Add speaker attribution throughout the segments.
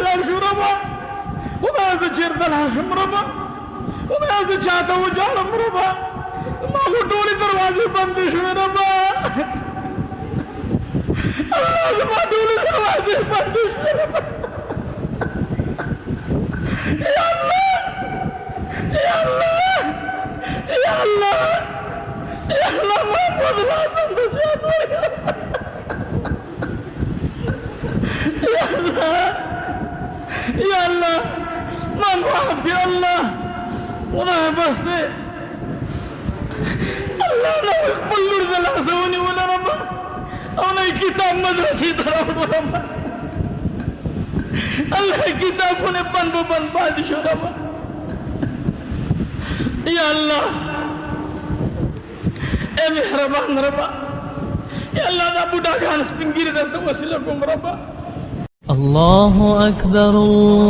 Speaker 1: لاړ شو ربا خدای زه چېرته لاړ شم ربا خدای زه چاته وجاړم ربا ما خو ټولې دروازې بندې شوې ربا الله زما ټولې دروازې بندې شوې ربا یا الله یا الله یا الله یا الله محمد الحسن د زیات یا الله یا الله من معاف کړه الله خدای بس دی الله نه خپل لور د لاسه ونیوله ربه او نه یې کتاب مدرسې ته راوړو ربه الله کتابونه بند په بند پاتې شو ربه یا الله اے مهربان ربه یا الله دا بوډاګان سپین ږیري درته وسیله کوم ربه
Speaker 2: الله أكبر الله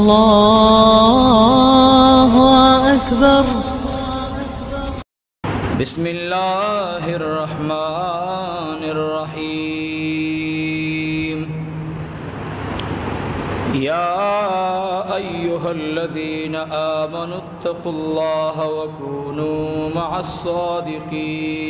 Speaker 2: أكبر
Speaker 3: بسم الله الرحمن الرحيم يا أيها الذين آمنوا اتقوا الله وكونوا مع الصادقين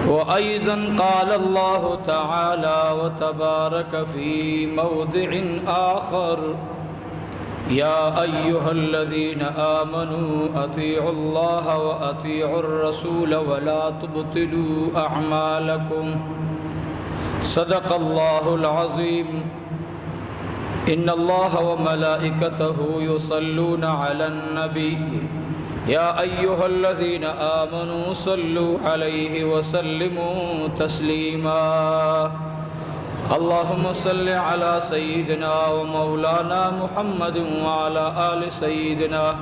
Speaker 3: وأيضا قال الله تعالى وتبارك في موضع آخر يا أيها الذين آمنوا أطيعوا الله وأطيعوا الرسول ولا تبطلوا أعمالكم صدق الله العظيم إن الله وملائكته يصلون على النبي يا أيها الذين آمنوا صلوا عليه وسلموا تسليما اللهم صل على سيدنا ومولانا محمد وعلى آل سيدنا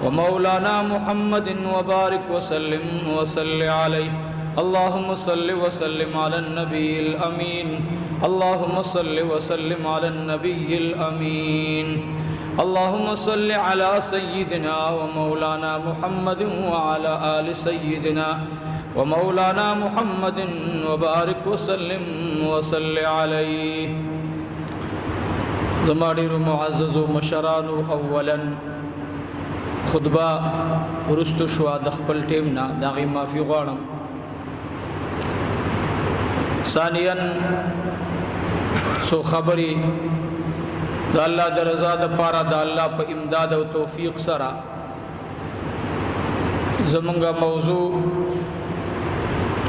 Speaker 3: ومولانا محمد وبارك وسلم وصل عليه اللهم صل وسلم على النبي الأمين اللهم صل وسلم على النبي الأمين اللهم صل على سيدنا ومولانا محمد وعلى آل سيدنا ومولانا محمد وبارك وسلم وصل عليه زمادير معزز مشران اولا خطبه ورستو شو د خپل ټیم نه داغي معافي غواړم ثانيا سو خبري د الله د رضا د پاره د الله په امداد او توفیق سره زمونږه موضوع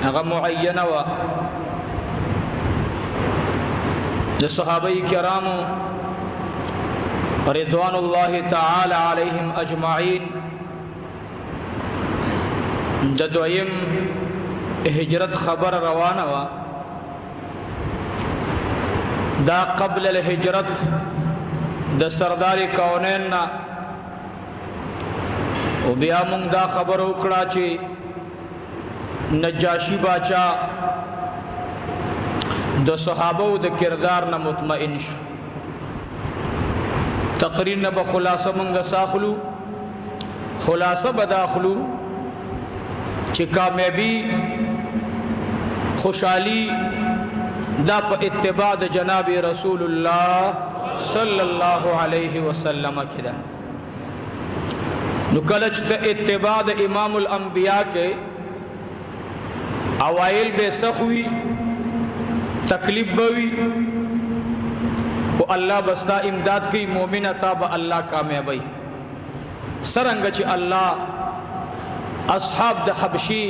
Speaker 3: هغه معینه وا د صحابه کرامو رضوان الله تعالی علیهم اجمعین د دویم هجرت خبر روانه وا دا قبل الهجرت د سردار کونین نا او بیا مونږ دا خبر وکړه چې نجاشی باچا د صحابه د کردار نه مطمئن شو تقریر نه به خلاصه مونږه ساخلو خلاصه به داخلو چې کامیابی خوشحالی دا په اتباع د جناب رسول الله صلی الله علیه وسلم کده نو کله چې اتباع د امام الانبیاء کې اوائل به سخوي تکلیف بوي خو الله بستا امداد کوي مؤمن عطا به الله کامیابی سرنګ چې الله اصحاب د حبشي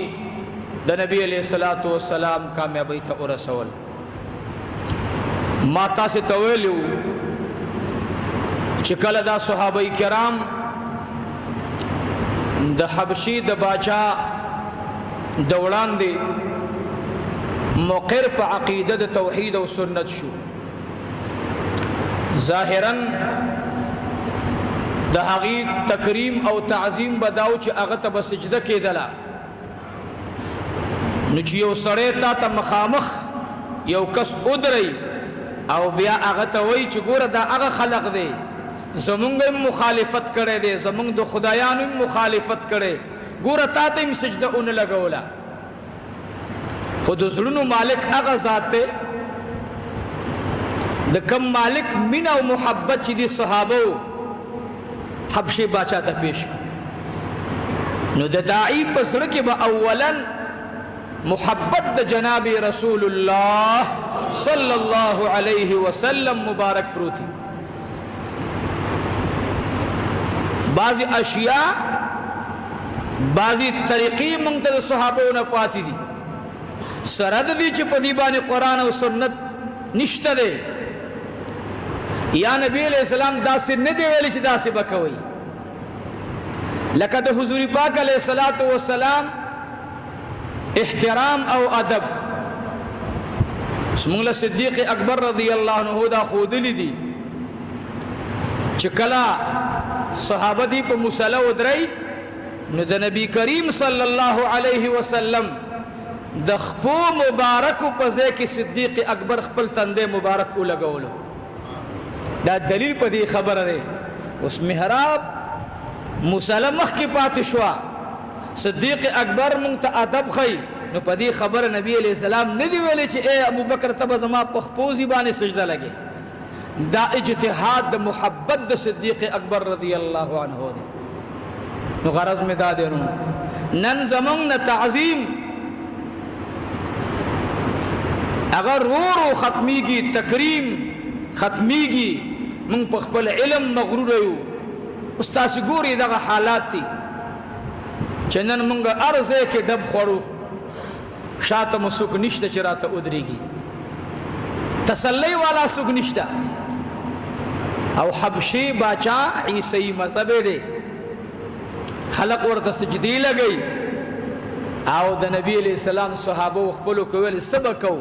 Speaker 3: د نبی علیہ الصلوۃ والسلام کامیابی ته ورسول ما تاسو ته ویلو چې کله دا صحابه کرام د حبشي د باچا د وړاندې مقر په عقیده د توحید او سنت شو ظاهرا د هغه تکریم او تعظیم بداو چې هغه ته بسجده کېدله نو چې یو سړی ته مخامخ یو کس ودري او بیا هغه ته وای چې ګوره دا هغه خلق دی زمونږ مخالفت کړي دي زمونږ د خدایانو مخالفت کړي ګوره تا ته سجده اون لګولا خود زړونو مالک هغه ذات ته د د کم مالک مینا او محبت چې دي صحابه حبشي باچا ته پیش نو د داعی په زړه کې به اولا محبت د جناب رسول الله صلی الله علیه وسلم مبارک پروتی بعضی اشیاء بعضی طریقې موږ ته د صحابو نه پاتې دي سره د دې چې په دې باندې قرآن او سنت نشته دی یا نبی علیہ السلام داسې نه دی ویلي چې داسې به کوئ لکه د حضور پاک علیہ الصلوۃ والسلام احترام او ادب موږ له صدیق اکبر رضی الله عنه دا ښودلي دي چې کله صحابه دي په مصلی ودرئ نو د نبی کریم صلی الله علیه وسلم د خپو مبارکو په ځای کې صدیق اکبر خپل تندی مبارک ولګولو دا دلیل په دې خبره دی اوس محراب مصلی مخکې پاتې شوه صدیق اکبر مونږ ته ادب ښیي نو په دې خبره نبی علیہ السلام نه دی ویلی چې اے ابو بکر ته به زما په خپوزي باندې سجده لګې دا اجتهاد د محبت د صدیق اکبر رضی الله عنه دی نو غرض مې دا دی نن زمونږ نه تعظیم اگر رو ختمیږي تکریم ختمیږي مونږ په خپل علم مغرور یو اوس تاسو ګورئ دغه حالات دي چې نن مونږ هر ځای کې ډب خوړو شاته مو څوک نشته چې راته ودرېږي تسلی والا څوک نشته او حبشي باچا عیسی مذهب دی خلق ورته سجدي لګي او د نبی علیہ السلام صحابه خپلو کول استبکو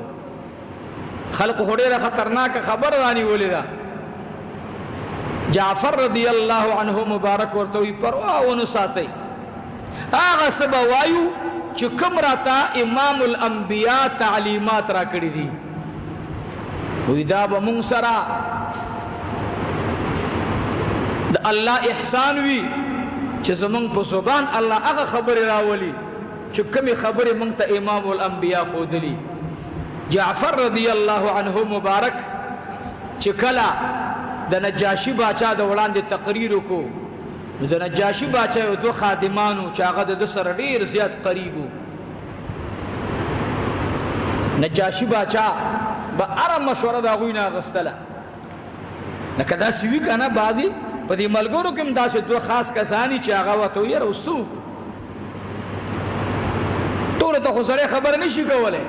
Speaker 3: خلق ډېره خطرناک خبر رانی ولیدا جعفر رضی الله عنه مبارک ورته وی پروا ونه ساتي هغه سبا وایو چې کوم راته امام الانبیاء تعلیمات را کړی دي وی دا به مونږ سره د الله احسان وی چې زمونږ په زبان الله هغه خبر راولي چې کومې خبرې مونږ ته امام الانبیاء ښودلي جعفر رضی الله عنه مبارک چې کله د نجاشي باچا د وړاندې تقریر وکړو نو د نجاشي باچا یو دوه خادمانو چې هغه د سره ډېر زیات قریب وو نجاشي باچا به هره مشوره د هغوی نه اخیستله لکه داسې وي که نه بعضې په دې ملګرو کې هم داسې دوه خاص کسان چې هغه ورته ویل یاره څوک ټولو ته خو سړی خبره نه شي کولی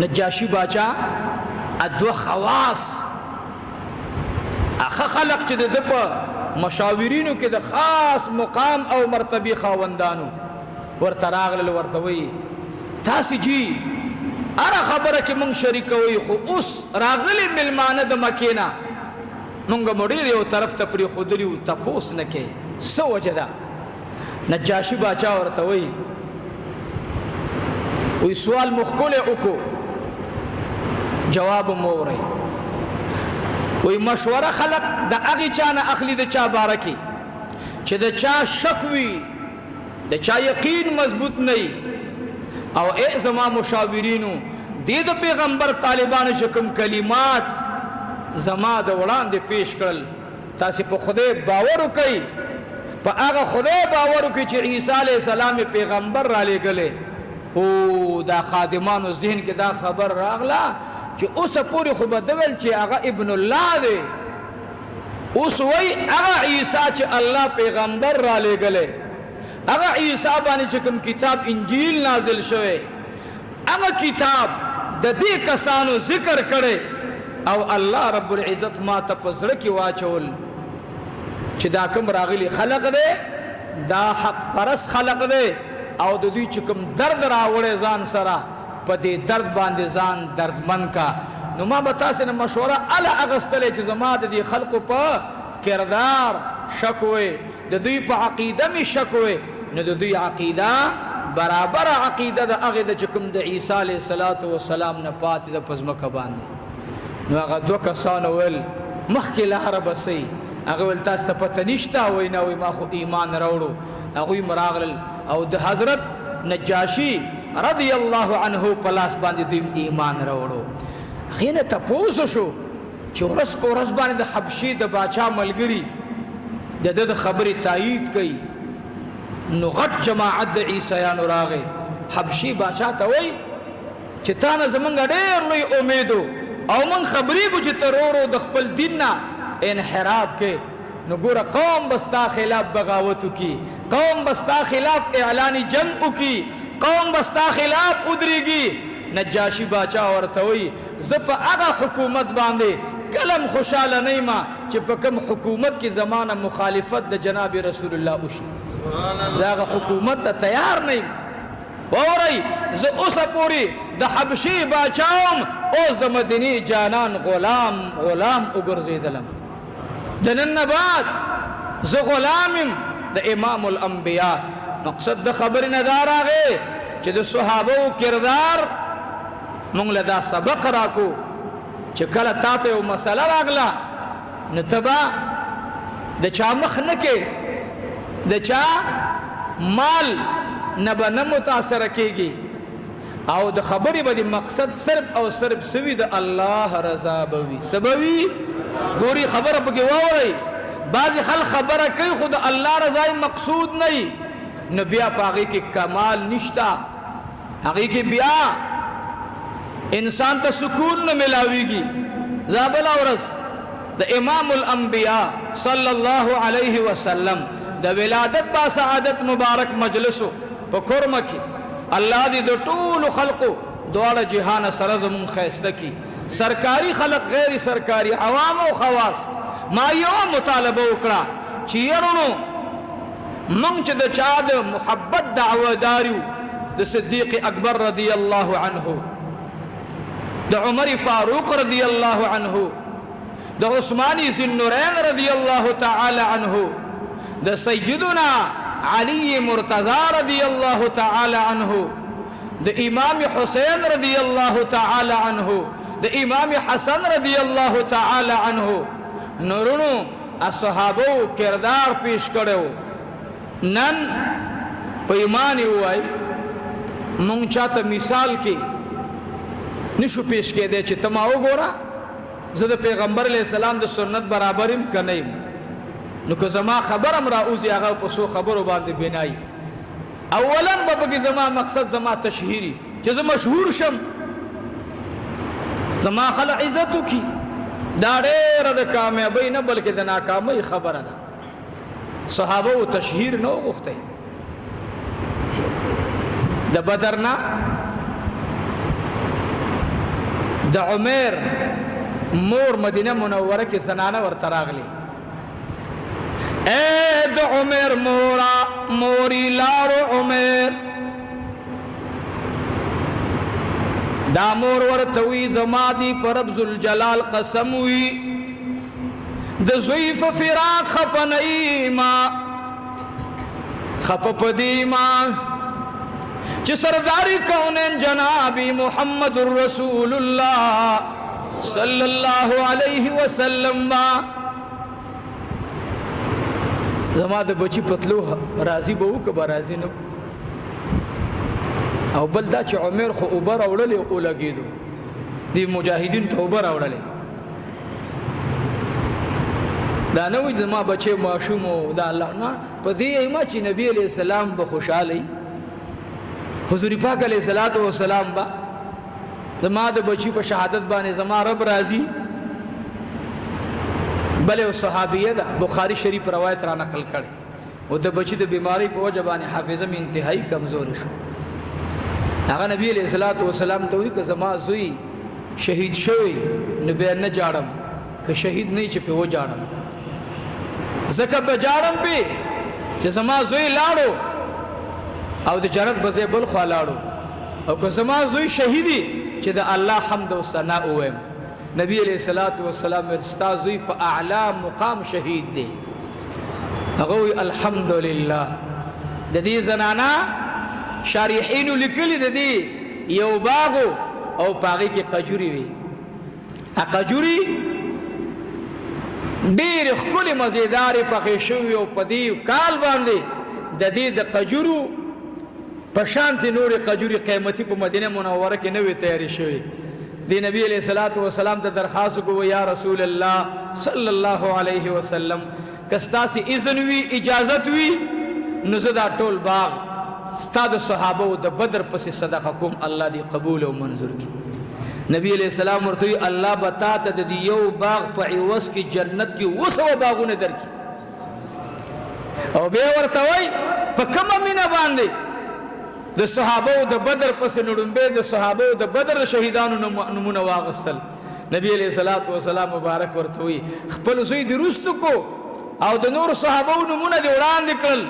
Speaker 3: نجاشي باچا ادوه خواص اخه خلق چې د په مشاورینو کې د خاص مقام او مرتبه خاوندانو ورته راغلل ورته وی تاسو جی اره خبره کې مونږ شریکوي خو اوس راغلي ملمانه د مکینا مونږ مډیر یو طرف ته پری خودلی او تپوس نه کې سو وجدا نجاشي باچا ورته وی سوال مخکله وکړو جواب موري وی مشوره خلق د هغه چا نه اخلي د چا بارکی چې د چا شک وي د چا یقین مضبوط نه او ای زما مشاورینو د پیغمبر طالبانو شکم کلمات زما د وړاندې پیش کړل تاسو په خدای باور وکئ په هغه خدای باور وکئ چې عیسی علیه السلام پیغمبر را لېږلی او دا خادمانو ذهن کې دا خبر راغله چې اوس پورې خو به دویل چې هغه ابن الله دی اوس وای هغه عیسی چې الله پیغمبر را لېږلی هغه عیسی باندې چې کوم کتاب انجیل نازل شوی هغه کتاب د دې کسانو ذکر کړي او الله رب العزت ما ته په زړه کې واچول چې دا کوم راغلی خلق دی دا حق پرست خلق دی او د دوی چې کوم درد راوړی ځان سره په دې درد باندې ځان دردمن کا نو ما به تاسې نه مشوره اله اخیستلی چې زما د دې خلقو په کردار شک وی د دوی په عقیده مې شک وی نو د دوی عقیده برابر عقیده د هغې د چې کوم د عیسی علیه السلام نه پاتې ده په ځمکه باندې نو هغه دوه کسانو ویل مخکې لاره بسئ هغه ویل تاسو ته پته نشته وایي نه وایي ما خو ایمان راوړو هغوی م راغلل او د حضرت نجاشي رضی الله عنه په لاس باندې دوی ایمان راوړو هغې نه تپوس وشو چې ورځ په ورځ باندې د حبشې د باچا ملګري د ده د خبرې تایید کوي. نو غټ جماعت د عیسیانو راغی. حبشي باچا ته وایي چې تا نه زمونږ ډېر لوی امید او موږ خبرېږو چې ته ورو د خپل دین نه انحراف کې. نو ګوره قوم به ستا خلاف بغاوت وکړي، قوم به ستا خلاف اعلان جنگ وکړي، قوم به ستا خلاف ودرېږي. نجاشي باچا ورته وایي زه په هغه حکومت باندې کلم خوشحاله نه یم چې په کوم حکومت کې زمانه مخالفت د جناب رسول الله وشي. زه هغه حکومت ته تیار نه یم. واورئ زه اوسه پورې د حبشي باچا وم، اوس د مدینې جانان غلام وګرځېدلم. د نن نه بعد زه غلام یم د امام الانبیا. مقصد د خبرې نه دا راغی چې د صحابو کردار مونږ له دا سبق راکو چې کله تا ته یو مسله راغله نو ته به د چا مخ نه کې، د چا مال نه به نه متاثره کېږي، او د خبرې به د مقصد صرف او صرف سوي د الله رضا به وي. څه به وي؟ ګوري خبره پکې واورئ. بعضې خلک خبره کوي خو د الله رضا مقصود نه وي، نو بیا په هغې کې کمال نشته، هغې کې بیا انسان ته سکون نه ملاویږي. زه بله ورځ د امام الانبیا صلی الله علیه وسلم د ولادت با سعادت مبارک مجلسو په کورمه کې الله دې د ټولو خلقو دواړه جهان سره زمون ښایسته کي. سرکاري خلق، غیر سرکاري، عوام او خواص. ما یو مطالبه وکړه چې یرونو موږ چې د چا د محبت دعوادار یو، د صدیق اکبر رضی الله عنه، د عمر فاروق رضی الله عنه، د عثمان ذی النورین رضی الله تعالی عنه، د سیدنا علی مرتضی رضی الله تعالی عنه، د امام حسین رضی الله تعالی عنه، د امام حسن رضی الله تعالی عنه. نورونو اصحابو کردار پیش کړو. نن په ایمان وای مونږ چاته مثال کې نشو پیش کېدی چې ته ما وګوره زه د پیغمبر علیه السلام د سنت برابر یم که نه یم. نو که زما خبر هم راوځي هغه په څو خبرو باندې بنایي. اولا به پکې زما مقصد زما تشهیري چې زه مشهور شم، زما خلک عزت وکړي. دا ډېره د کامیابۍ نه بلکې د ناکامۍ خبره ده. صحابه تشهیر نه غوښتی. د بدر نه د عمر مور مدینه منوره کې زنانه ورته راغلي. اے د عمر موری لارو عمر، دا مور ورته وی زما دی پر رب ذوالجلال قسم وی د زوی په فراق خپه نه ما خپه پدی ما چې سرداری کونین جنابی محمد رسول الله صلی الله علیه وسلم زما د بچی پتلو راضی به وکه به راضی نه. او بل دا چې عمر خو اوبه راوړلې او لګېدو دې مجاهدین ته اوبه راوړلې. دا نه وایي زما بچی ماشوم و دا الله نه، په دې ایما چې نبی علیہ السلام به خوشحاله حضور پاک علیہ الصلوۃ والسلام با زما د بچی په شهادت باندې زما رب راضي. بلې صحابیه ده بخاری شریف روایت را نقل کړي او د بچی د بیماری په وجه باندې حافظه مې انتهایی کمزور شو. هغه نبی علیہ الصلوۃ والسلام ته وی که زما زوی شهید شوی نو بیا نه جاړم، که شهید نه چې په و جاړم، زکه به جاړم په چې زما زوی لاړو او د جنت بځای بل خوا لاړو، او که زما زوی شهیدی چې د الله حمد او ثنا ووایم. نبی علیہ الصلوۃ والسلام ستا زوی په اعلی مقام شهید دی. هغه وی الحمدلله. د دې زنانا شارحین لیکلی د دې یو باغو او پاغي کې قجوري وي. ا قجوري ډېر ښکلې مزیدارې پخې شوي او په دې کال باندې د دې د قجورو په شانتې نورې قجوري قیمتي په مدینه منوره کې نه وي تیارې شوي. دی نبی علیہ الصلوۃ والسلام ته درخواست کو یا رسول الله صلی الله علیه وسلم کستا سی اذن وی اجازت وی نو زدا ټول باغ ستاد صحابه د بدر پس صدقه کوم الله دی قبول او منظور کی نبی علیہ السلام ورته الله بتا ته د یو باغ په عوض کی جنت کی وسو باغونه درکی او به ورته وای په کومه مینا باندې د صحابه د بدر پس نړمبه د صحابه د بدر شهیدانو نمونه واغستل نبی علیہ الصلوۃ والسلام مبارک ورته وی خپل زوی د رستو کو او د نور صحابه نمونه دی وړاندې کړل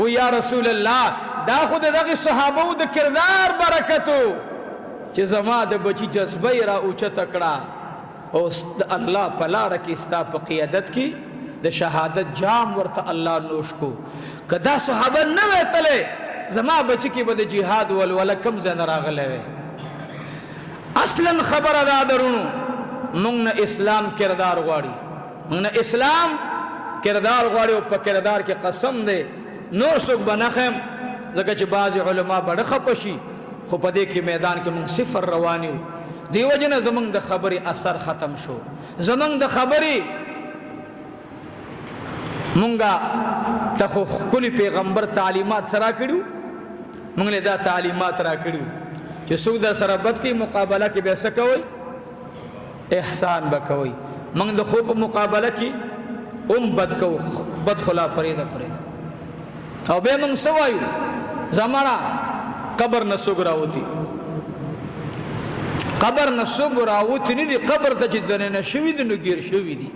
Speaker 3: او یا رسول الله دا خود دغه صحابه د کردار برکتو چې زما د بچی جذبه را اوچته کړه او الله په لار کې ستا په قیادت کې د شهادت جام ورته الله نوش کو کدا صحابه نه وتله زما بچی کې به د جهاد ولوله کم زنه راغلی وی اصلا خبره دا درونو موږ نه اسلام کردار غواړي موږ نه اسلام کردار غواړي او په کردار کې قسم دی نور څوک به نه خیم ځکه چې بعض علما بڑه خپه شي خو په دې کې میدان کې موږ صفر روان یو دیو جن زمونږ د خبرې اثر ختم شو زمونږ د خبرې مونږه ته خو خپل پیغمبر تعلیمات سره کړو مونږ له دا تعلیمات را کړو چې څوک د سره بد کې مقابله کې به څه کوي احسان وکوي مونږ د خو په مقابله کې بد کو بد خلا پرېده او به مونږ سوایو زمانہ قبر نسوګ راوتی قبر نسوګ راوتی نه دي قبر ته چې دنه شوی دي نو گیر شوی دي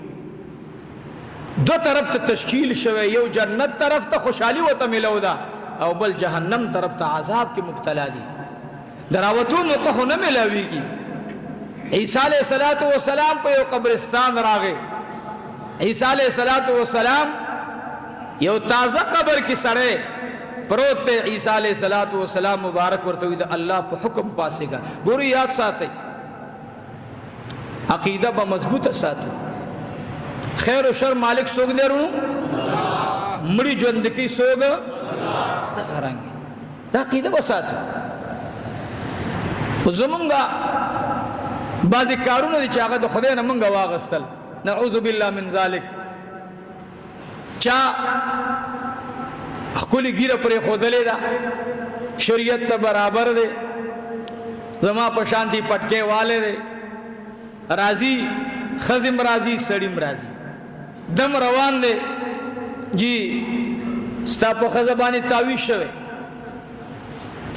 Speaker 3: دو طرف ته تشکیل شوی یو جنت طرف ته خوشحالی وته ملو ده او بل جهنم طرف ته عذاب کې مبتلا دي دراوتو موقع خو نه ملاویږي عیسی علیہ الصلوۃ والسلام په یو قبرستان راغی عیسی علیہ الصلوۃ والسلام یو تازه قبر کې سړی پروت عیسی علیہ الصلوۃ والسلام مبارک ورته وی د الله په حکم پاسېګا ګورو یاد ساتي عقیده به مضبوطه ساتو خیر و شر مالک سوګ درو مړي ژوند کې سوګ د خرانګي دا عقیده وساتو زمونږه بعضی کارونه دي چې هغه د خدای نه مونږه واغستل نعوذ بالله من ذلک چا خپل ګیره پرې خودلې ده شریعت ته برابر دی زما په شانتي پټکې والے دی راضی خزم راضی سړیم راضی دم روان دی جی ستا په خزبانی تعویذ شوه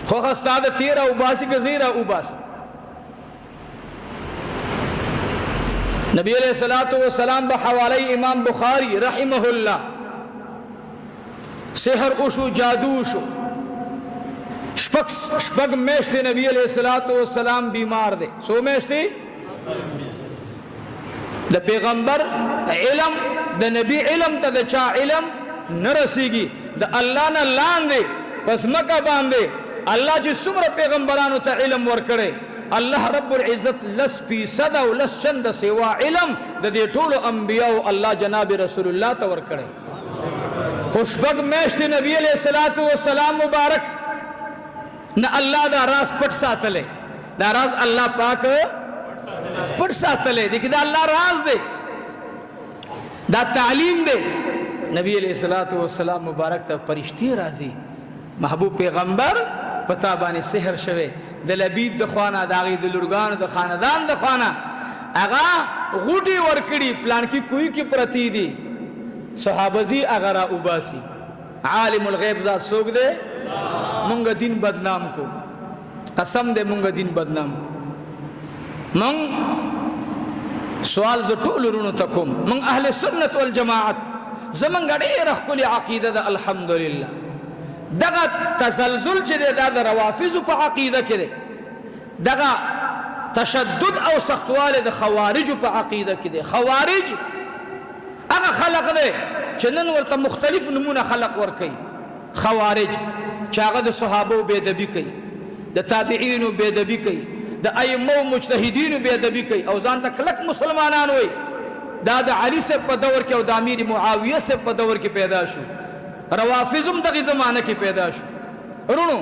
Speaker 3: خو خستا د تیر او باسی گزیرا او باس نبی علیہ الصلوۃ والسلام به حوالی امام بخاری رحمه الله سحر اوشو جادو شو شپږ میاشتې نبی علیہ الصلوۃ والسلام بیمار دی سو میاشتې د پیغمبر علم د نبی علم ته د چا علم نرسیږي د الله نه لاندې پس مکه باندې الله چې څومره پیغمبرانو ته علم ورکړي الله رب العزت لس% او لس چند سوا علم د دې ټولو انبیاء الله جناب رسول الله ته ورکړي خوشبک میشت نبی علیہ الصلوۃ والسلام مبارک نه الله دا راز پټ ساتلې دا راز الله پاک پټ ساتلې دي دا الله راز دی دا تعلیم دی نبی علیہ الصلوۃ والسلام مبارک ته فرشتي راځي محبوب پیغمبر پتا باندې سحر شوه د لبید د خوانه داغي د لورګانو د خاندان د خوانه اغا غوټي ورکړي پلان کې کوئی کې پرتی دي صحابزي اگر اوباسي عالم الغیب ذات سوګ دے مونږ دین بدنام کو قسم دے مونږ دین بدنام کو مونږ سوال ز ټول رونو تکم مونږ اهل سنت والجماعت زمونږ ډېر خپل عقیده ده الحمدلله دغه تزلزل چې د روافض په عقیده کې ده دغه تشدد او سختواله د خوارج په عقیده کې ده خوارج هغه خلق ده چې نن ورته مختلف نمونه خلق ور کوي خوارج چې هغه د صحابه بے ادبی کوي د تابعین بے ادبی کوي د ائمه مجتهدین بے ادبی کوي او ځان ته کلک مسلمانان وي دا د علی سے په دور کې او د امیر معاویه سے په دور کې پیدا شو روافضم دغه زمانه کې پیدا شو ورونو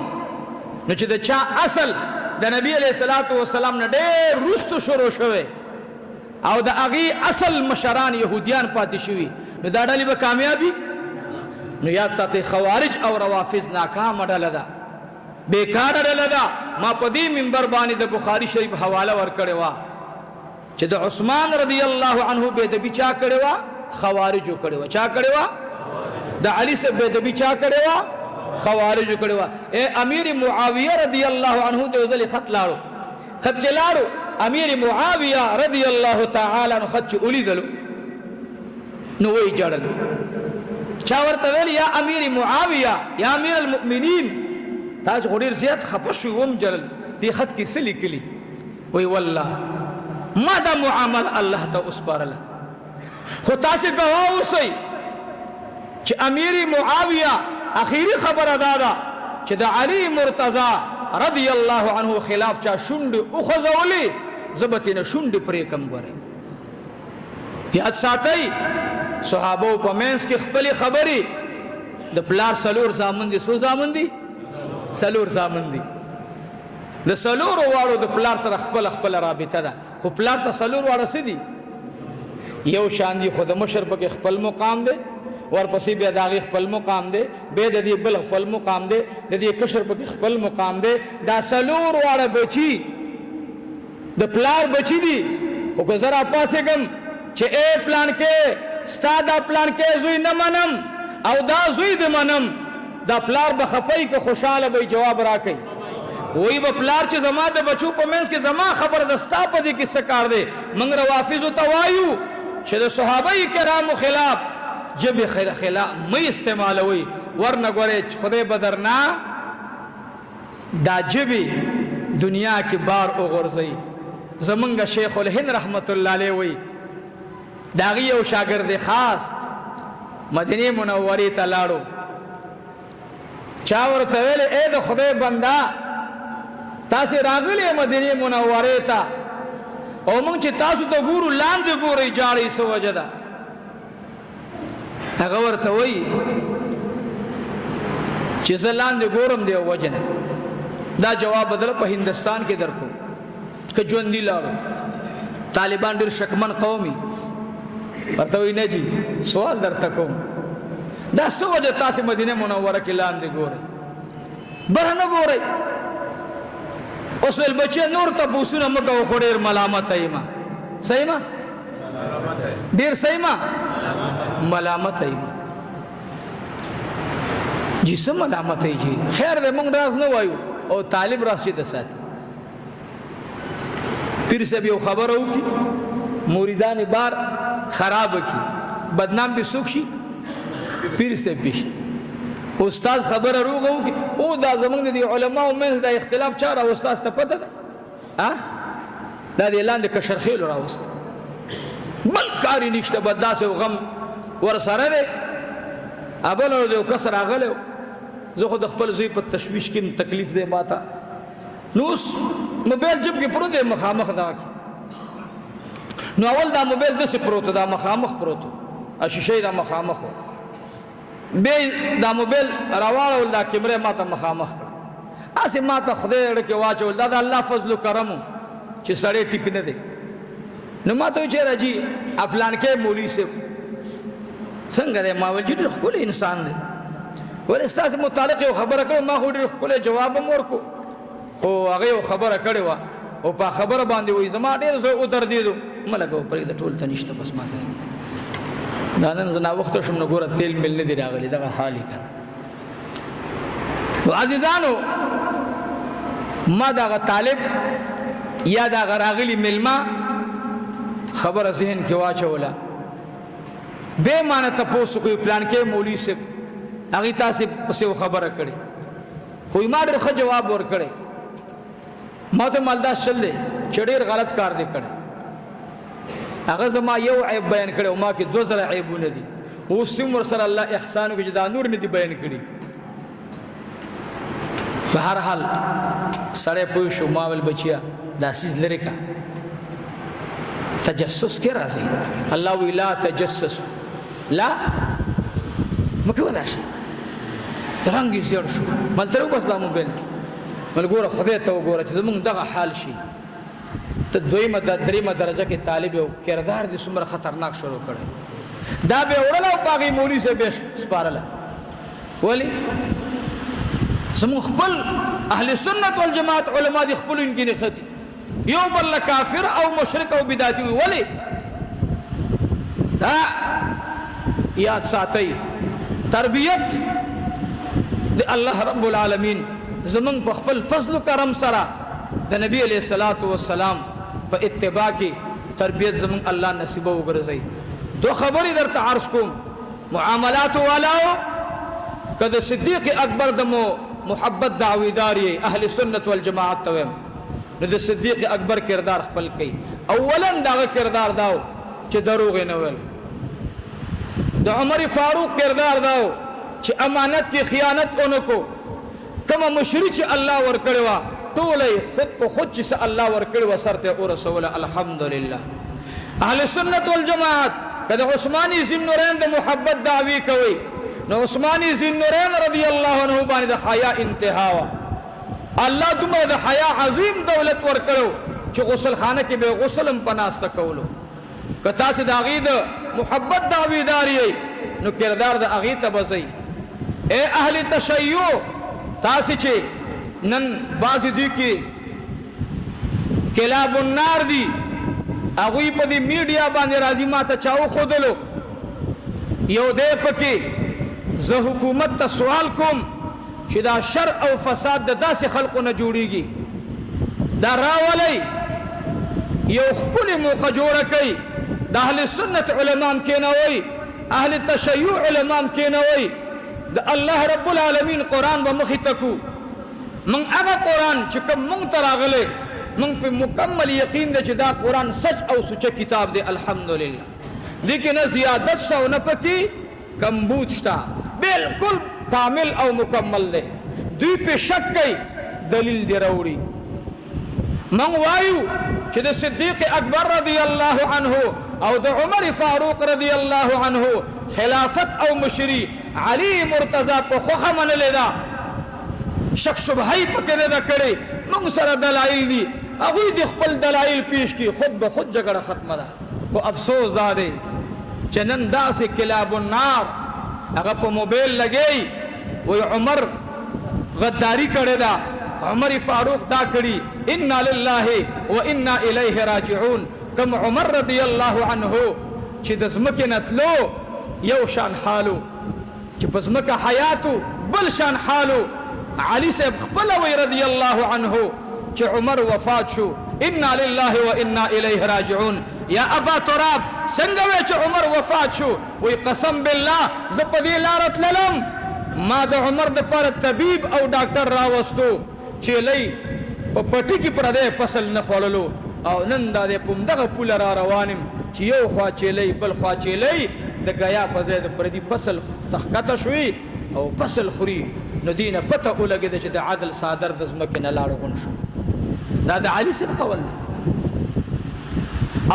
Speaker 3: نو چې د چا اصل د نبی علیہ الصلوۃ والسلام نه ډېر رستو شروع شوه او د هغه اصل مشران يهوديان پاتې شوي نو دا ډلې به کامیابی نو یاد ساتي خوارج او روافض ناکام ډله ده بیکار ډله ده ما په دې منبر باندې د بخاری شریف حواله ورکړې وا چې د عثمان رضی الله عنه به د بچا کړي وا خوارجو کړي وا چا کړي وا د علی سے به د بچا کړي وا خوارجو کړي وا اے امیر معاویه رضی الله عنه ته ځل خط لاړو خط چلاړو امیر معاویه رضی الله تعالی عنہ خط ولیدلو نو وی جړل چا ورته ویل یا امیر معاویه یا امیر المؤمنین تاسو غوډیر زیات خپشو وم جړل دی خط کې سلی کلی وی والله ما دا معامل الله ته اسپارله خو تاسو گواه اوسئ چې امیر معاویه اخیری خبره دادا چې د علی مرتضی رضی الله عنه خلاف چا شونډ او خزولی زبتینه شونډ پرې کم غره یاد ساتئ صحابه په منځ کې خپل خبري د پلار سلور زامن دي سو زامن دي سلور زامن دي د سلور واړو د پلار سره خپل خپل رابطه ده خو پلار ته سلور واړه سدي یو شان دي خو د مشر په خپل مقام دی ورپسې بیا داغي خپل مقام دی به د دې بل خپل مقام دی د دې کشر په خپل مقام دی دا سلور واړه بچي د پلار بچي دي او که زرا پاسه کم چې اے پلان کې ستا پلان کې زوی نه منم او دا زوی د منم دا پلار به خپای که خوشاله به جواب راکړي وای به پلار چې زما د بچو په منځ کې زما خبر دستا په دې کې سکار دی منګ روافض او توایو چې د صحابه کرامو خلاف جب خلا مې استعمالوي ورنه غوړې خدای بدرنا دا جبي دنیا کې بار او غرزي زمونږ شیخ الهند رحمت الله علیه وي داغي یو شاګرد خاص مدینه منوره ته لاړو چا ورته ویل اے د خدای بندا تاسو راغلي مدینه منوره ته او مونږ چې تاسو ته ګورو لاندې ګوري جاړي سو وجدا هغه ورته وایي چې زه لاندې ګورم دی وجنه دا جواب بدل په هندستان کې درکو که ژوندي لاړو طالبان ډېر شکمن قومي ورته وایي نه جی سوال درته کوم دا څه وجه تاسو مدینه منوره کې لاندې ګورئ بره نه ګورئ اوس ول بچي نور ته پوښتنه مکو خو ډېر ملامت ایما صحیح ما ډېر صحیح ما ملامت ایما جسم ملامت ای جی خیر دې موږ راز نه وایو او طالب راز چې د سات پیر سے یو خبر او کی مریدان بار خراب کی بدنام به سوک شي پیر سے پیش استاد خبر روغو کی او دا زمونږ د علماء مې د اختلاف چاره استاد ته پته ده دا د اعلان د کشرخیل راوست بل کاری نشته بداسه غم ور سره ده ابل او کسر اغله زه خو د خپل زوی په تشویش کې تکلیف ده ماته نوس موبایل جب کې پروت ده مخامخ دا نو اول دا موبایل د څه پروت دا مخامخ پروت ا شیشه دا مخامخ به دا موبایل راوړل دا کیمره ماته مخامخ کړ اسه ماته خدای اړه کې واچول دا د الله فضل او کرم چې سړی ټیک نه دی نو ماته چې راځي خپلان کې مولوی سے څنګه دی ما ول چې خپل انسان دی ول استاد متعلق یو خبره کړو ما خو ډېر خپل جواب ورکو خو هغه یو خبره کړې و او په خبره باندې وای زما ډېر زه او در دیدو ملګو پرې د ټول تنشته بس ماته دا نن زنا وخت شم نو ګوره تیل مل نه دی راغلی دغه حالي کړ نو عزیزانو ما دغه طالب یا دغه راغلی ملما خبره ذهن کې واچوله به معنی تاسو کوئی پلان کې مولوی سے هغه تاسو په خبره کړي خو ما ډېر ښه جواب ورکړي ما ته مالدار شل دی چې ډېر غلط کار دی کړی هغه زما یو عیب بیان کړي او ما کې 2000 عیبونه دي اوس ور سره الله احسان کوي چې دا نور نه دي بیان کړي په هر حال سړی پوه شو ما ول بچیا دا سیز لري کا تجسس کې راځي الله ویلا تجسس لا مکو وداش رنگي زیړ شو ملترو بس دا موبایل ملګوره خدای ته وګوره چې زمونږ دغه حال شي ته دویمه دریمه درجه کې طالب یو کردار دې څومره خطرناک شروع کړی دا به وړل او باغی مولوي سے به سپارله ولی زمونږ خپل اهل سنت والجماعت علما دي خپل انګینه ختی یو بل کافر او مشرک او بدعتي ولی دا یاد ساتي تربیت د الله رب العالمین زمون په خپل فضل و کرم سره د نبی علیہ الصلوۃ والسلام په اتباع کې تربیت زمون الله نصیب وګرځي دو خبرې درته عرض کوم معاملات والاو کده صدیق اکبر دمو محبت دعویداری اهل سنت والجماعت تویم نو د صدیق اکبر کردار خپل کوي اولا دا کردار داو چې دروغ نه ویل د عمر فاروق کردار داو چې امانت کی خیانت اونکو کما مشری چې الله ور کړوا ټولې خود په خود چې الله ور کړوا سرته او رسول الحمدلله اهل سنت والجماعت کله عثماني ذنورین د محبت دعوی کوي نو عثماني ذنورین رضی الله عنه باندې د حیا انتها وا الله دومره د حیا عظیم دولت ور کړو چې غسل خانه کې به غسلم پناسته کولو کتا سي د عقید محبت دعویداری نو کردار د عقید تبزي اے اهل تشیع تاسو چې نن بعض دوی کې کلاب النار دي هغه په دې میډیا باندې راځي ماته چاو خودلو یو دې پکې زه حکومت ته سوال کوم چې دا شر او فساد د داسې خلقو نه جوړیږي دا راولي یو خپل موقع جوړه کوي د اهل سنت علماء کېنوي اهل تشیع علماء کېنوي د الله رب العالمین قرآن به مخې تکو من هغه قرآن چې کوم مونږ ته راغلی مونږ په مکمل یقین دی چې دا قرآن سچ او سچه کتاب دی الحمدلله دې کې نه زیادت شته او نه پکې کمبود شته بالکل کامل او مکمل دی دوی په شک کوي دلیل دی راوړي من وایو چې د صدیق اکبر رضی الله عنه او د عمر فاروق رضی الله عنه خلافت او مشری علی مرتضی په خوخه منلې ده شک شبهه پکې نه ده کړې موږ سره دلایل دي هغوی د خپل دلایل پیش کی خود به خود جګړه ختمه ده خو افسوس دا دی چې نن داسې کلاب النار هغه په موبایل لګی وی عمر غداری کړی ده عمر فاروق دا کړي انا لله و انا الیه راجعون کم عمر رضی الله عنه چې د ځمکې نه تلو یو شان حالو چې په ځمکه حیاتو بل شان حالو علی صاحب خپل وی رضی الله عنه چې عمر وفات شو انا لله و انا الیه راجعون یا ابا تراب څنګه وی چې عمر وفات شو وی قسم بالله زه په دې لاره تللم ما د عمر د پر طبيب او ډاکټر راوستو چې لې په پټي کې پر دې فصل نه خوللو او نن دا دې پم دغه پول را روانم چې یو خوا چيلې بل خوا چيلې د غیا په ځای د پردي فصل تخکته شوي او فصل خوري نو دینه پته ولګید چې د عدل صادر د زمکه نه لاړ غون شو دا د علي سب قول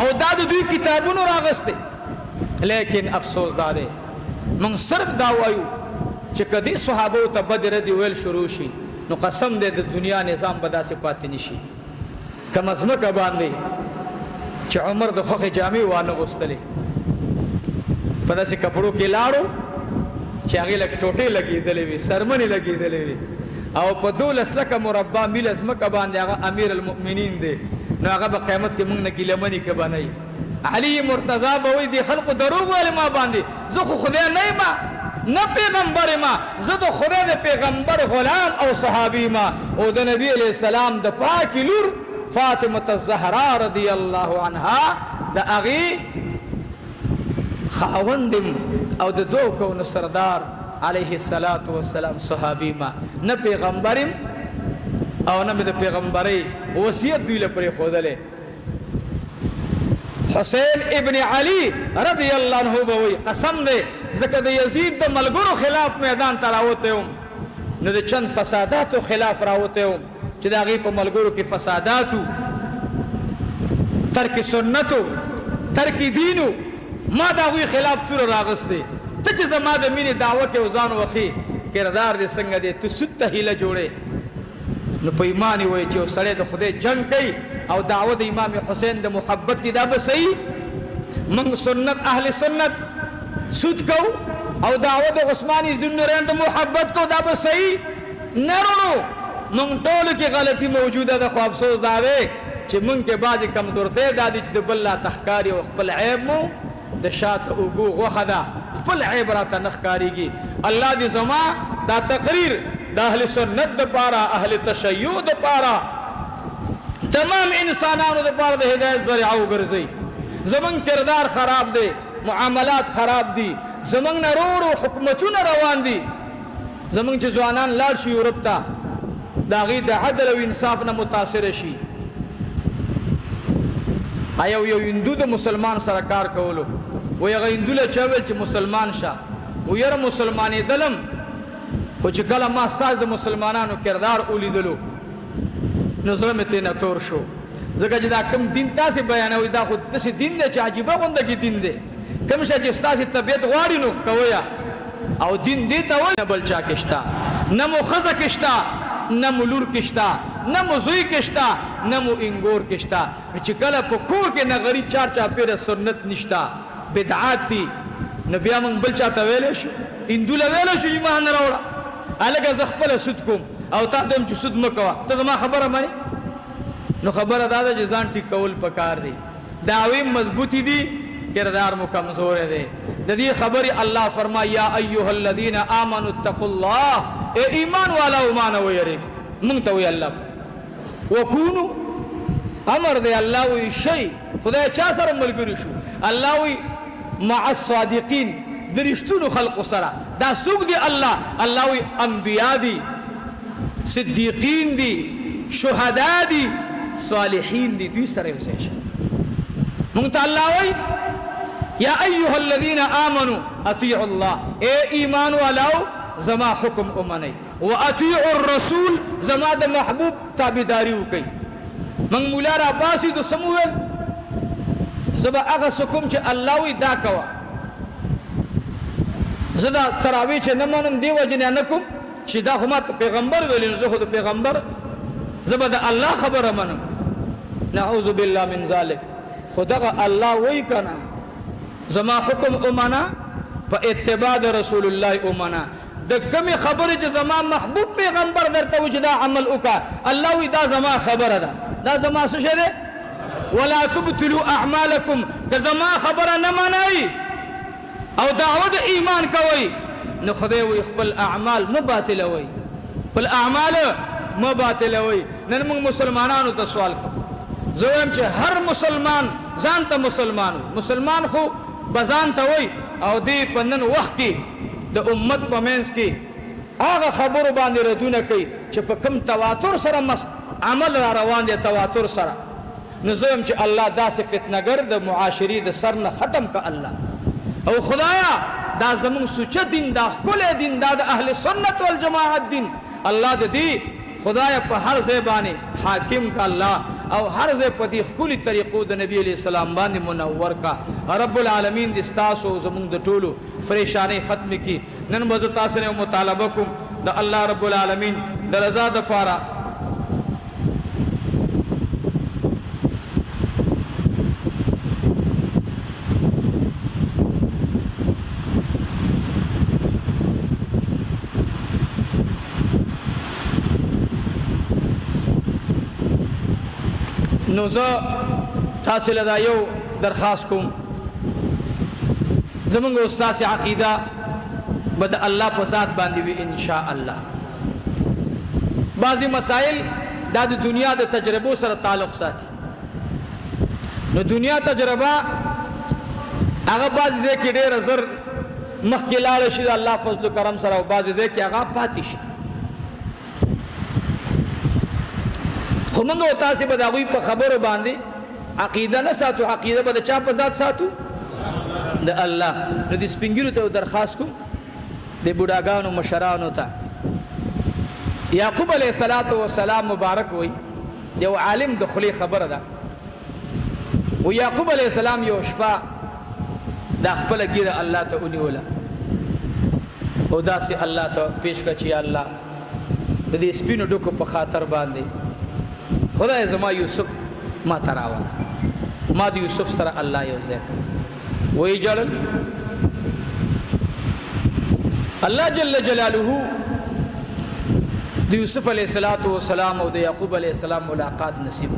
Speaker 3: او دا د دوی کتابونو راغسته لیکن افسوس دا دی من صرف دا وایو چې کدی صحابه ته بدر دی ویل شروع شي نو قسم دې د دنیا نظام به داسې پاتې نشي کما زمکه باندې چې عمر د خوخه جامې وانه غوستلې په داسې کپړو کې لاړو چې هغه لکه ټوټې لګېدلې وي سرمنې لګېدلې وي او په 12 لکه مربع میل زمکه باندې هغه امیر المؤمنین دی نو هغه په قیامت کې موږ نه ګیلمنې کې بنای علي مرتضی به وي دي خلکو دروغ ویل ما باندې زه خو خدای نه ما نه پیغمبر ما زه د خدای د پیغمبر غلام او صحابي ما او د نبی علیہ السلام د پاک لور فاطمه الزهرا رضی الله عنها د اغي خاوندم او د دو کون سردار علیه الصلاۃ والسلام صحابي ما نه پیغمبرم او نه د پیغمبري وصیت دی لپاره خودله حسین ابن علی رضی الله عنه بوي قسم دې زکه د یزید د ملګرو خلاف میدان تراوته هم نو د چند فساداتو خلاف راوته هم چې دا غي په ملګرو کې فساداتو ترک سنتو ترک دینو ما دا غوي خلاف تور راغسته ته چې زما د مینې دعوت او ځان وخی کردار دې څنګه دې تو ست هیله جوړې نو په ایمان وای چې سړی د خدای جنگ کوي او دعوت امام حسین د محبت کی دا به صحیح من سنت اهل سنت سود کو او دعوت عثماني ذوالنورین د محبت کو دا به صحیح نه ورو من ټول کې غلطي موجوده ده خو افسوس دا دی چې من کې بعضی کمزورتۍ دا دي چې د بل لا تخکاری او خپل عیب مو د شاته اوګو غوخه ده خپل عیب راته نه ښکارېږي الله دې زما دا تقریر د اهل سنت د پاره اهل تشیع د پاره تمام انسانانو د پاره د هدایت ذریعه وګرځي زمون کردار خراب دی معاملات خراب دي زمون نرورو حکومتونه روان دي زمون چې ځوانان لاړ شي یورپ ته د هغې د عدل او انصاف نه متاثره شي یو هندو د مسلمان سره کار کولو و هغه هندو له چا ویل چې مسلمان شه و یاره مسلمانېدلم خو چې کله ما ستاسو د مسلمانانو کردار ولیدلو نو زړه مې ترېنه تور شو ځکه چې دا کوم دین تاسې بیانوئ دا خو داسې دین دی چې عجیبه غوندګي دین دی کوم شی چې ستاسې طبیعت غواړي نو کوئ او دین دې ته وایي نه بل چا کې شته نه مو ښځه کې شته نه مو لور کې شته نه مو زوی کې شته نه مو انګور کې شته چې کله په کور کې نغري چار چاپېره سنت نشته بدعات دي نو بیا موږ بل چا ته ویلی شو هندو له ویلی شو ایمان نه راوړه هلکه زه خپله سود کوم او تا ته هم چې سود مه کوه ته زما خبره منې نو خبره دا ده چې ځان ټیک کول پکار دی دعوې مضبوطې دي کردار مو کمزور دی د دې خبرې الله فرمایي یا ایها الذین آمنوا اتقوا الله اے ایمان والا ما نه ویریږئ مونږ ته وایي الله وکونو امر دی الله وایي شی خدای چا سره ملګري شو الله وایي مع الصادقین د رښتونو خلقو سره دا څوک دی الله وایي انبیا دي صدیقین دي شهدا دي صالحین دي دوی سره یو ځای شه مونږ ته الله وایي یا ایها الذین آمنوا اطیعوا الله اے ایمان والاو زما حکم امنی و اطیعوا الرسول زما د محبوب تابعداري وکي من مولا را باسی د سمویل زبا هغه حکم چې الله وی دا کوا زدا تراوی چې نه منم دی وجنه نکم چې دا خو ماته پیغمبر ویل زه خو د پیغمبر زبا د الله خبره منم نعوذ بالله من ذلک خدغه الله وی کنا زما حکم امنا په اتباع د رسول الله امنا د کمی خبره چې زما محبوب پیغمبر درته و چې دا عمل وکا الله وی دا زما خبره ده دا زما څه شه ده ولا تبطلوا اعمالکم که زما خبره نه منئ او دعوت ایمان کوئ نو خدای وی خپل اعمال مه باطلوئ خپل اعمال مه باطلوئ نن موږ مسلمانانو ته سوال کوو زه وایم چې هر مسلمان ځان ته مسلمان خو بزان ته وای او دې په نن وخت کې د امت په منځ کې هغه خبرو باندې ردونه کوي چې په کم تواتر سره عمل را روان دي تواتر سره نو زه وایم چې الله داسې فتنهګر د معاشري د سر نه ختم که الله او خدایا دا زمون سوچه دین دا ښکلی دین دا د اهل سنت والجماعت دین الله د دې خدایا په هر ځای باندې حاکم کا الله او هر ځای په دې ښکلي طریقو د نبی علیه السلام باندې منور کا رب العالمین دې ستاسو زمونږ د ټولو پریشانۍ ختم کړي نن به زه تاسو نه مطالبه کوم د الله رب العالمین د رضا دپاره نو زه تاسو له دا یو درخواست کوم زمونږ استاد عقیده به د الله په ذات باندې وي ان شاء الله بعضی مسائل دا د دنیا د تجربو سره تعلق ساتي نو دنیا تجربه هغه بعضی ځای کې ډېره زر مخکې لاړه شي د الله فضل و کرم سره او بعضی ځای کې هغه پاتې شي خو موږ او تاسې به د هغوی په خبرو باندې عقیده نه ساتو عقیده به د چا په ذات ساتو د الله نو د سپین ږیرو ته درخواست کوم د بوډاګانو مشرانو ته یعقوب علیه السلام مبارک وی یو عالم د خولې خبره ده و یعقوب علیه السلام یو شپه دا خپله ږیره الله ته ونیوله او داسې الله ته پیش کړه چې یا الله د په دې سپینو ډکو په خاطر باندې خدای زما یوسف ما ته راوله ما د یوسف سره الله یو ځای کړ وایي جړل الله جل جلاله د یوسف علیه السلام او د یعقوب علیه السلام ملاقات نصیب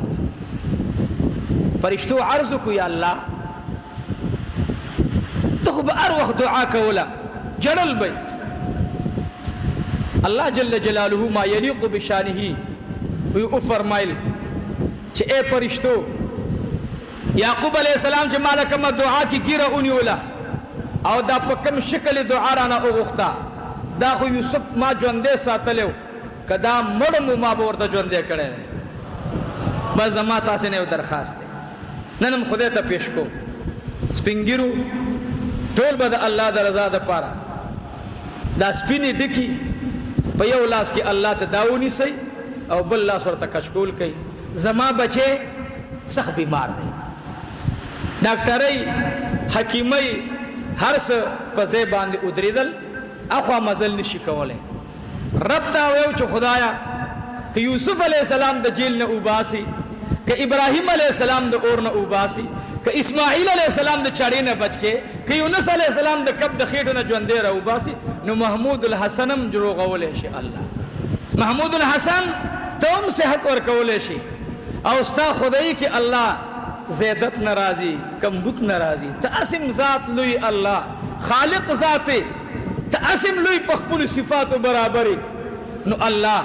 Speaker 3: فرشتو عرض کو یا الله ته خو به هر وخت دعا کوله جړل به الله جل جلاله ما یلیق بشانه وی او فرمایل چې اے فرشتو یعقوب علیه السلام چې مالا کوم دعا کی ګیره اونیوله او دا په کوم شکل دعا رانه وغوښته دا خو یوسف ما ژوندې ساتلو کدا مړ مو ما به ورته ژوندې کړی بس زما تاسې نه یو درخواست دی نن هم خدای ته پیش کوم سپین ږیرو ټول به د الله د رضا دپاره دا سپینې ډکي په یو لاس کې الله ته دا ونیسئ او بل لاس ورته کچکول کوي زما بچی سخت بیمار دی ډاکټرۍ حکیمۍ هر څه په ځای باندې ودرېدل اخوا مزل نشي کولی رب ته ویو چې خدایا که یوسف علیه السلام د جیل نه اوباسي که ابراهیم علیه السلام د اور نه اوباسي که اسماعیل علیه السلام د چاړې نه بچ کې که یونس علیه السلام د کب د خېټو نه ژوندی را اوباسي نو محمود الحسن هم جوړولی شي الله محمود الحسن ته هم صحت ورکولی شي او ستا خدایي کې الله زیدت ناراضي کمبود ناراضي تاسم ذات لوی الله خالق ذات تاسم لوی په خپل صفاتو برابرې نو الله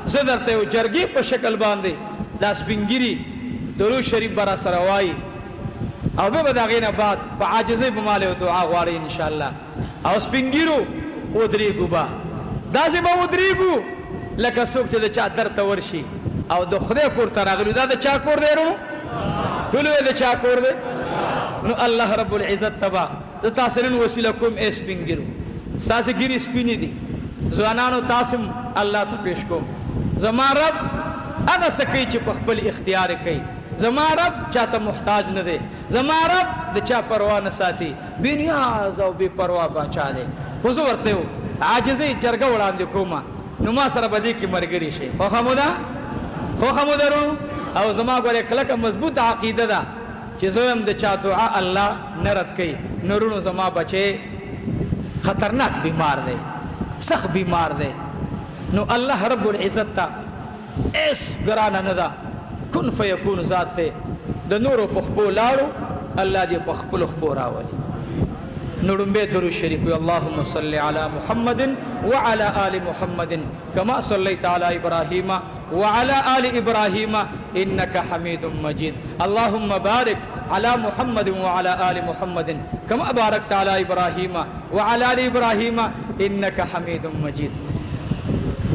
Speaker 3: زه درته یو جرګې په شکل باندې دا سپینګیري درود شریف به را سره وایي او بیا به د هغې نه بعد په عاجزۍ به ماله یو دعا غواړئ انشاءالله او سپینګیرو ودرېږو به داسې به ودرېږو لکه څوک چې د چا در ته ورشي او د خدای کور ته راغلي دا د چا کور دی وروڼو ټول وایي د چا کور دی نو الله رب العزت ته به زه تاسې نن وسیله کوم ای سپینګیرو ستاسې ګیرې سپینې دي ځوانانو تاسې الله ته پیش کوم زما رب هغه څه کوي چې په خپل اختیار کوي زما رب چاته محتاج نه دی زما رب د چا پروا نه ساتي بې نیاز او بې پروا باچا دی خو زه ورته عاجزۍ جرګه وړاندې کومه نو ما سره به دې کې ملګري شي خوښه مو ده خوښه مو ده وروڼو او زما ګورې کلکه مضبوط عقیده ده چې زه هم د چا دعا الله نه رد کوي نو وروڼو زما بچی خطرناک بیمار دی سخت بیمار دی نو الله رب العزت ته ایس ګرانه نه ده کن فیکون ذات دی د نورو په خپو لاړو الله دې په خپلو خپو راولي نو لومبی درود شریف اللهم صل على محمد وعلى آل محمد كما صليت على إبراهيم وعلى آل إبراهيم إنك حميد مجيد اللهم بارك على محمد وعلى آل محمد كما باركت على إبراهيم وعلى آل إبراهيم إنك حميد مجيد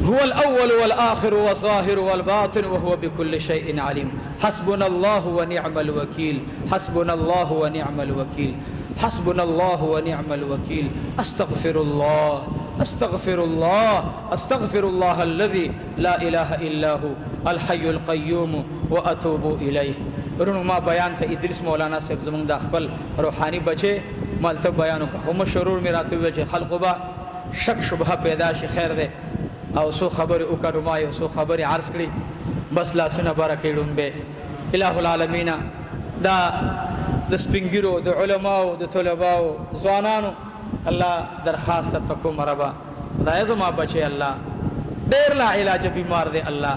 Speaker 3: هو الأول والآخر والظاهر والباطن وهو بكل شيء عليم حسبنا الله ونعم الوكيل حسبنا الله ونعم الوكيل حسبنا الله ونعم الوكيل أستغفر الله أستغفر الله أستغفر الله الذي لا إله إلا هو الحي القيوم وأتوب إليه ورنو ما بیان ته ادریس مولانا صاحب زمونږ د خپل روحاني بچي مالته بیانو که خو مشرور مې راته وویل چې خلقو به شک شبهه پیدا شي خیر دی او څو خبرې وکړو ما یو څو خبرې عرض کړي بس لاسونه بره کړي ډومبې اله العالمین دا د سپینګیرو د علماو د طلباو ځوانانو الله درخواست ته کوم ربا خدای زما بچی الله ډېر لا علاج بیمار دی الله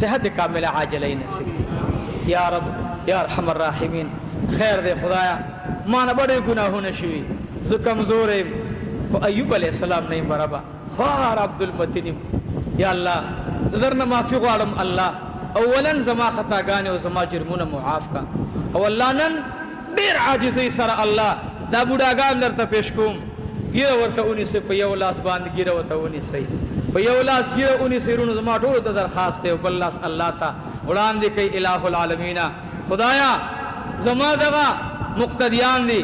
Speaker 3: صحت کامله عاجله نصیب یا رب یا ارحم الراحمین خیر دی خدایا ما نه بڑے گناهونه شوي زه کمزور یم خو ایوب علیه السلام نه یم ربا خوار عبدالمتین یا الله زه درنه معافي غواړم الله اولا زما خطاګانې او زما جرمونه معاف کا او الله نن ډېر عاجزۍ سره الله دا بوډاګان درته پیش کوم ګیره ورته ونیسئ په یو لاس باندې ګیره ورته ونیسئ په یو لاس ګیره ونیسئ وروڼو زما ټولو ته درخواست دی او بل لاس الله ته وړاندې کوي اله العالمین خدایا زما دغه مقتدیان دي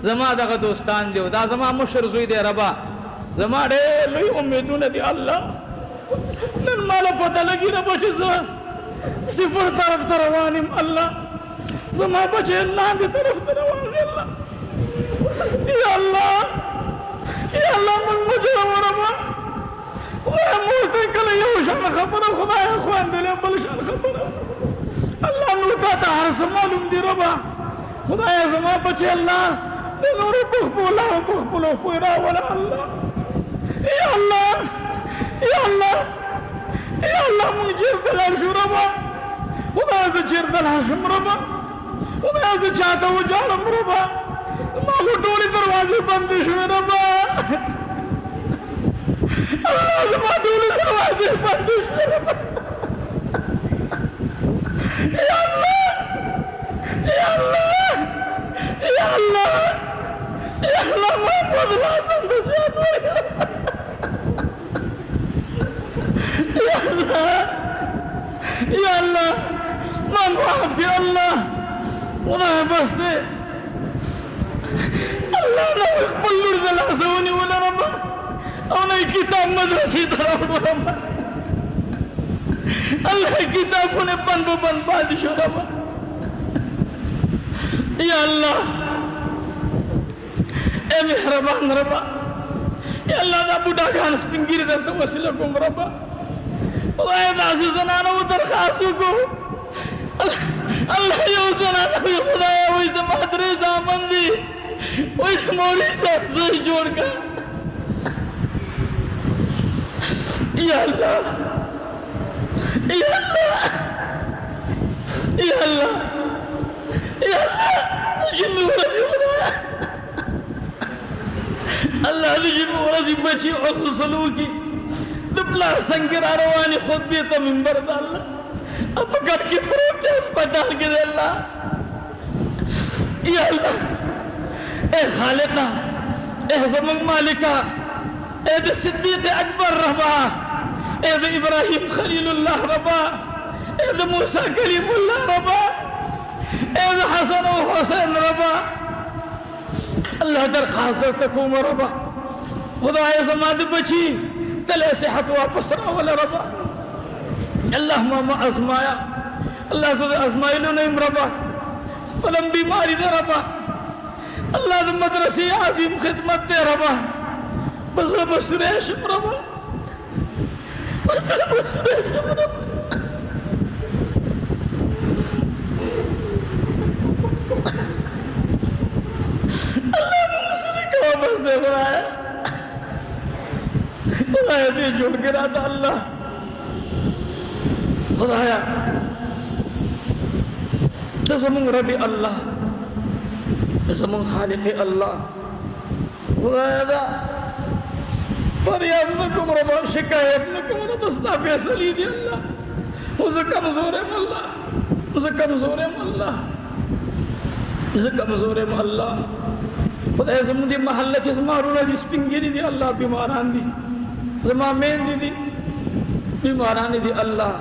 Speaker 3: زما دغه دوستان دي او دا زما مشر زوی دی ربا زما ډېر لوی امیدونه دي الله نن ماله پته لګي ربا چې زه صفر طرف ته روان یم الله زما بچی لاندې طرف ته روان دی الله یا الله موږ مو جوړوه ربا
Speaker 1: خدایا موت کله یو شان خبره خدایا خواندلې بل شان خبره الله نو ته هر څه معلوم دی ربا خدایا زما بچي الله د نور بخبولا بخبولا خورا ولا الله یا الله یا الله یا الله مونږ چیر دلال شو ربا خدایا زه چیر دلال شم ربا خدایا زه چاته وجاړم ربا ما ټولې دروازې بندې شوې ربا الله زما ټولې دروازې بندې شوې ربا یا الله یا الله یا الله یا الله محمد لازم د زیات یا الله یا الله من معاف کړه الله خدای بس دې الله نو خپل لور د لاسه ونیوله ربا او نه کتاب مدرسې ته راوړو ربا الله کتابونه بند په بند پاتې شو ربا یا الله اے مهربان ربا یا الله دا بوډاګان سپینګیري درته وسیله کوم ربا خدای داسې زنانو درخواست وکړو الله یو زنانه وي خدای وایي زما درې زامن دي وایي د مولوي صاحب زوی جوړ کړه یا الله یا الله یا الله یا الله د جمعې ورځې خدایه الله د جمعې ورځې بچي غسل وکړي د پلار څنګه را روانې خطبې ته منبر د الله په ګډ کې پروت دی هسپتال کې دی الله یا الله اے خالقه اے زموږ مالکه اے د صدیق اکبر ربا اے د ابراهیم خلیل الله ربا اے د موسی کلیم الله ربا اے د حسن او حسین ربا الله درخواست درته کوم ربا خدای زما د بچي تله صحت واپس راول ربا اللهم ما ازمایا الله زه ازمایلو نه ربا فلم بیماری ده ربا الله د مدرسې عظیم خدمت ده ربا بس بسره شم ربا بس بسره شم ربا الله مسری کا بس دے خدایا خدایا دې جوړ کے راته الله خدایا ته زموږ رب الله زموږ خالق الله خدایا دا فریاد نه کوم ربا شکایت نه کوم ربا ستا فیصلې دي الله خو زه کمزور یم الله زه کمزور یم الله زه کمزور یم الله خدای زموږ دې محله کې زما وروڼه دي سپین ږیري دي الله بیماران دي زما میندې دي بیماران دي الله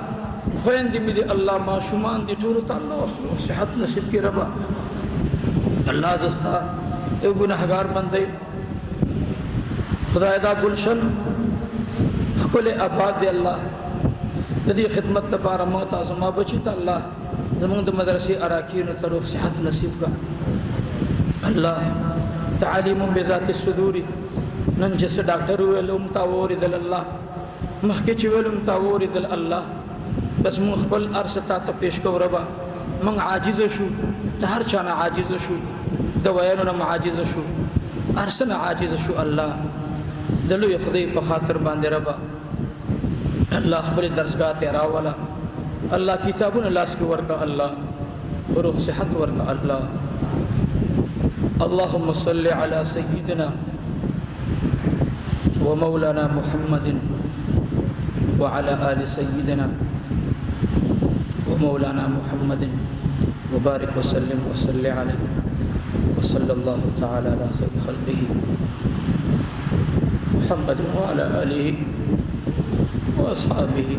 Speaker 1: خویندې مې دي الله ماشومان دي ټولو ته الله صحت نصیب کړي ربا الله زه ستا یو ګنهګار بنده یم خدای دا گلشن ښکلی آباد دی الله د دې خدمت لپاره موږ ته زما بچي ته الله زموږ د مدرسې اراکینو ته روغ صحت نصیب کړه الله تعلیم بذات الصدور نن چې څه ډاکټر وویل هم تا واورېدل الله مخکې چې ویل هم تا واورېدل الله بس موږ خپل هر څه تا ته پیش کوو ربه موږ عاجزه شو د هر چا نه عاجزه شو د ویلو نه عاجزه شو هر څه نه عاجزه شو الله د لوی خدای په خاطر باندې ربه الله خپل درسګاه ته راوله الله کتابونه لاس کې ورکړه الله روح صحت ورکړه الله اللهم صل على سيدنا ومولانا محمد وعلى آل سيدنا ومولانا محمد وبارك وسلم وصل عليه وصلى الله تعالى على خير خلقه محمد وعلى آله وأصحابه